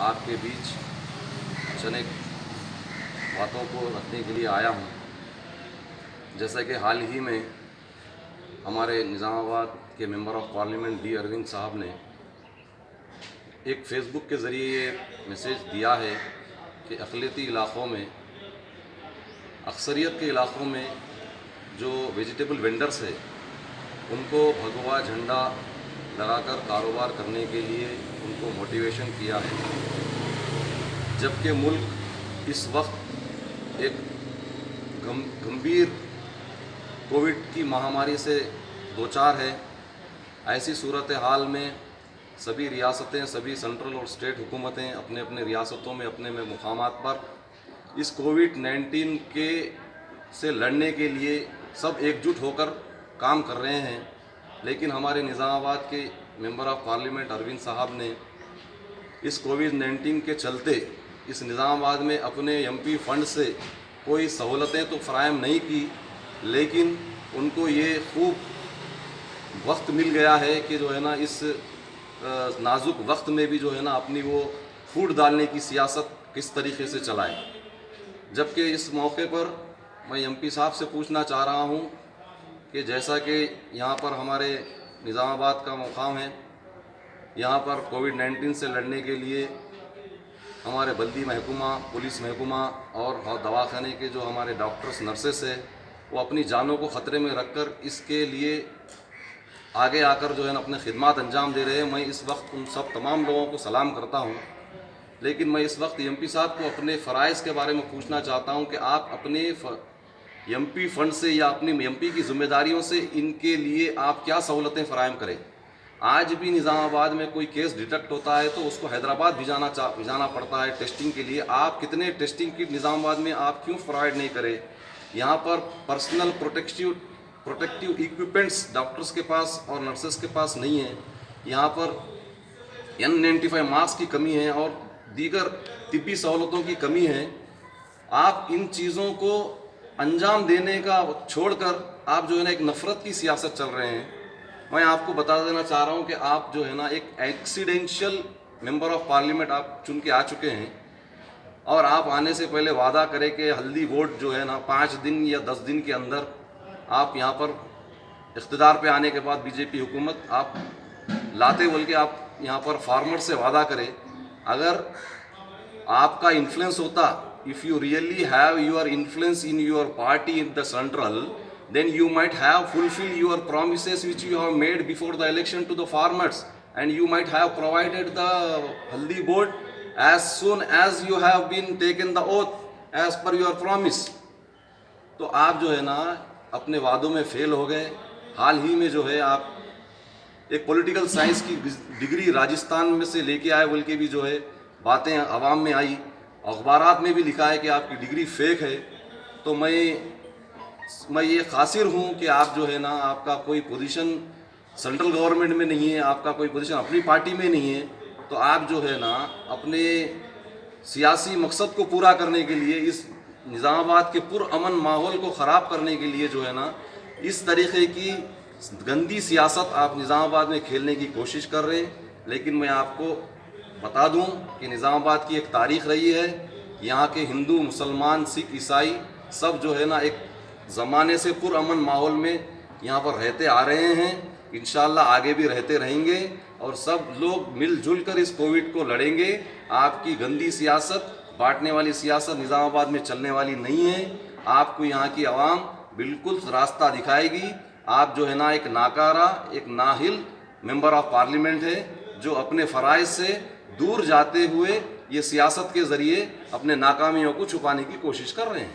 آپ کے بیچ چند باتوں کو رکھنے کے لیے آیا ہوں۔ جیسا کہ حال ہی میں ہمارے نظام آباد کے member of parliament D Arvind صاحب نے ایک فیس بک کے ذریعے یہ میسیج دیا ہے کہ اقلیتی علاقوں میں، اکثریت کے علاقوں میں جو ویجیٹیبل وینڈرز ہیں ان کو بھگوا جھنڈا لگا کر کاروبار کرنے کے لیے ان کو موٹیویشن کیا ہے، جبکہ ملک اس وقت ایک گمبھیر کووڈ کی مہاماری سے دوچار ہے۔ ایسی صورتحال میں سبھی ریاستیں، سبھی سینٹرل اور اسٹیٹ حکومتیں اپنے اپنے ریاستوں میں، اپنے مقامات پر اس کووڈ-19 سے لڑنے کے لیے سب ایک جٹ ہو کر کام کر رہے ہیں، لیکن ہمارے نظام آباد کے ممبر آف پارلیمنٹ اروند صاحب نے اس کووڈ-19 کے چلتے اس نظام آباد میں اپنے ایم پی فنڈ سے کوئی سہولتیں تو فراہم نہیں کی، لیکن ان کو یہ خوب وقت مل گیا ہے کہ جو ہے نا اس نازک وقت میں بھی جو ہے نا اپنی وہ پھوٹ ڈالنے کی سیاست کس طریقے سے چلائے۔ جبکہ اس موقع پر میں ایم پی صاحب سے پوچھنا چاہ رہا ہوں کہ جیسا کہ یہاں پر ہمارے نظام آباد کا مقام ہے، یہاں پر کووڈ-19 سے لڑنے کے لیے ہمارے بلدی محکمہ، پولیس محکمہ اور دواخانے کے جو ہمارے ڈاکٹرز، نرسز ہیں، وہ اپنی جانوں کو خطرے میں رکھ کر اس کے لیے آگے آ کر جو ہے نا اپنے خدمات انجام دے رہے ہیں۔ میں اس وقت ان سب تمام لوگوں کو سلام کرتا ہوں، لیکن میں اس وقت ایم پی صاحب کو اپنے فرائض کے بارے میں پوچھنا چاہتا ہوں کہ آپ اپنے ایم پی فنڈ سے یا اپنی ایم پی کی ذمہ داریوں سے ان کے لیے آپ کیا سہولتیں فراہم کریں۔ آج بھی نظام آباد میں کوئی کیس ڈیٹیکٹ ہوتا ہے تو اس کو حیدرآباد بھیجانا پڑتا ہے ٹیسٹنگ کے لیے۔ آپ کتنے ٹیسٹنگ کٹ نظام آباد میں آپ کیوں پرووائڈ نہیں کرے؟ یہاں پر پرسنل پروٹیکٹیو ایکوپمنٹس ڈاکٹرز کے پاس اور نرسز کے پاس نہیں ہیں۔ یہاں پر N95 ماسک کی کمی ہے اور دیگر طبی سہولتوں کی کمی ہے۔ آپ ان چیزوں کو انجام دینے کا چھوڑ کر آپ جو ہے نا ایک نفرت کی سیاست چل رہے ہیں۔ میں آپ کو بتا دینا چاہ رہا ہوں کہ آپ جو ہے نا ایک ایکسیڈینشیل ممبر آف پارلیمنٹ آپ چن کے آ چکے ہیں، اور آپ آنے سے پہلے وعدہ کریں کہ ہلدی ووٹ جو ہے نا 5 دن یا 10 دن کے اندر آپ یہاں پر اقتدار پہ آنے کے بعد بی جے پی حکومت آپ لاتے بول کے آپ یہاں پر فارمر سے وعدہ کریں۔ اگر آپ کا انفلوئنس ہوتا، if you really have your influence in your party in the central, then you might have fulfilled your promises which you have made before the election to the farmers, and you might have provided the haldi board as soon as you have been taken the oath as per your promise. تو آپ جو ہے نا اپنے وعدوں میں فیل ہو گئے۔ حال ہی میں جو ہے آپ ایک پولیٹیکل سائنس کی ڈگری راجستھان میں سے لے کے آئے بول کے بھی جو ہے باتیں عوام میں آئی، اخبارات میں بھی لکھا ہے کہ آپ کی ڈگری فیک ہے۔ تو میں یہ قاصر ہوں کہ آپ جو ہے نا آپ کا کوئی پوزیشن سینٹرل گورنمنٹ میں نہیں ہے، آپ کا کوئی پوزیشن اپنی پارٹی میں نہیں ہے، تو آپ جو ہے نا اپنے سیاسی مقصد کو پورا کرنے کے لیے، اس نظام آباد کے پرامن ماحول کو خراب کرنے کے لیے جو ہے نا اس طریقے کی گندی سیاست آپ نظام آباد میں کھیلنے کی کوشش کر رہے ہیں۔ لیکن میں آپ کو بتا دوں کہ نظام آباد کی ایک تاریخ رہی ہے، یہاں کے ہندو، مسلمان، سکھ، عیسائی سب جو ہے نا ایک زمانے سے پرامن ماحول میں یہاں پر رہتے آ رہے ہیں، انشاءاللہ آگے بھی رہتے رہیں گے، اور سب لوگ مل جل کر اس کووڈ کو لڑیں گے۔ آپ کی گندی سیاست، بانٹنے والی سیاست نظام آباد میں چلنے والی نہیں ہے۔ آپ کو یہاں کی عوام بالکل راستہ دکھائے گی۔ آپ جو ہے نا ایک ناکارہ، ایک نااہل ممبر آف پارلیمنٹ ہے جو اپنے فرائض سے دور جاتے ہوئے یہ سیاست کے ذریعے اپنے ناکامیوں کو چھپانے کی کوشش کر رہے ہیں۔